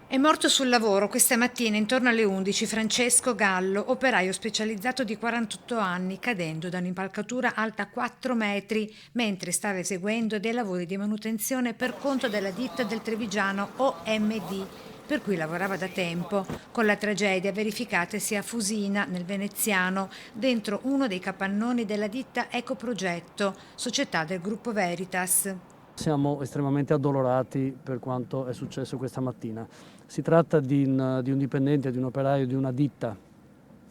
È morto sul lavoro questa mattina intorno alle 11 Francesco Gallo, operaio specializzato di 48 anni, cadendo da un'impalcatura alta 4 metri mentre stava eseguendo dei lavori di manutenzione per conto della ditta del trevigiano OMD, per cui lavorava da tempo, con la tragedia verificatasi a Fusina, nel Veneziano, dentro uno dei capannoni della ditta Ecoprogetto, società del gruppo Veritas. Siamo estremamente addolorati per quanto è successo questa mattina. Si tratta di un dipendente, di un operaio di una ditta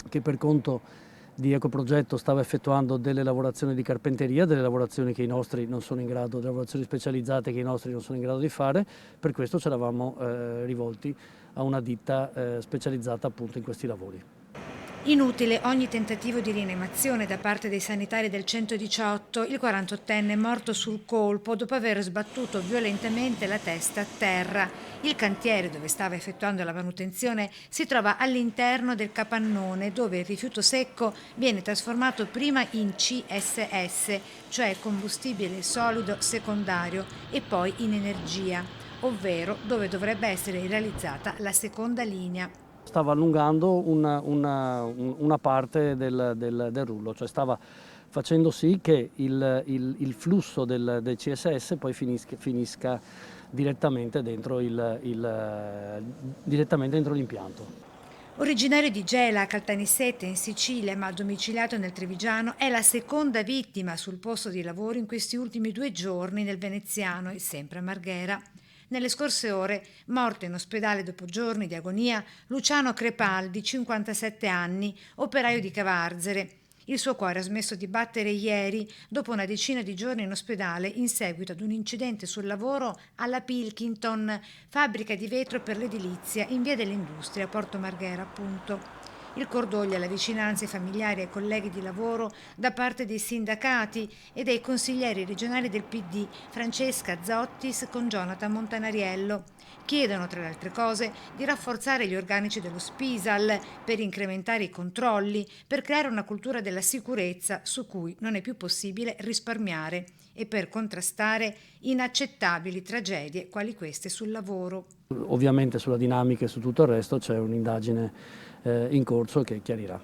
che per conto di Ecoprogetto stava effettuando delle lavorazioni di carpenteria, delle lavorazioni che i nostri non sono in grado, delle lavorazioni specializzate che i nostri non sono in grado di fare. Per questo ci eravamo rivolti a una ditta specializzata appunto in questi lavori. Inutile ogni tentativo di rianimazione da parte dei sanitari del 118, il 48enne è morto sul colpo dopo aver sbattuto violentemente la testa a terra. Il cantiere dove stava effettuando la manutenzione si trova all'interno del capannone dove il rifiuto secco viene trasformato prima in CSS, cioè combustibile solido secondario, e poi in energia, ovvero dove dovrebbe essere realizzata la seconda linea. Stava allungando una parte del rullo, cioè stava facendo sì che il flusso del CSS poi finisca direttamente direttamente dentro l'impianto. Originario di Gela, Caltanissette, in Sicilia, ma domiciliato nel Trevigiano, è la seconda vittima sul posto di lavoro in questi ultimi 2 giorni nel Veneziano e sempre a Marghera. Nelle scorse ore, morto in ospedale dopo giorni di agonia, Luciano Crepaldi, 57 anni, operaio di Cavarzere. Il suo cuore ha smesso di battere ieri, dopo una decina di giorni in ospedale, in seguito ad un incidente sul lavoro alla Pilkington, fabbrica di vetro per l'edilizia, in via dell'Industria, Porto Marghera, appunto. Il cordoglio e la vicinanza ai familiari e ai colleghi di lavoro da parte dei sindacati e dei consiglieri regionali del PD Francesca Zottis con Jonathan Montanariello. Chiedono, tra le altre cose, di rafforzare gli organici dello Spisal per incrementare i controlli, per creare una cultura della sicurezza su cui non è più possibile risparmiare e per contrastare inaccettabili tragedie quali queste sul lavoro. Ovviamente sulla dinamica e su tutto il resto c'è un'indagine in corso che chiarirà.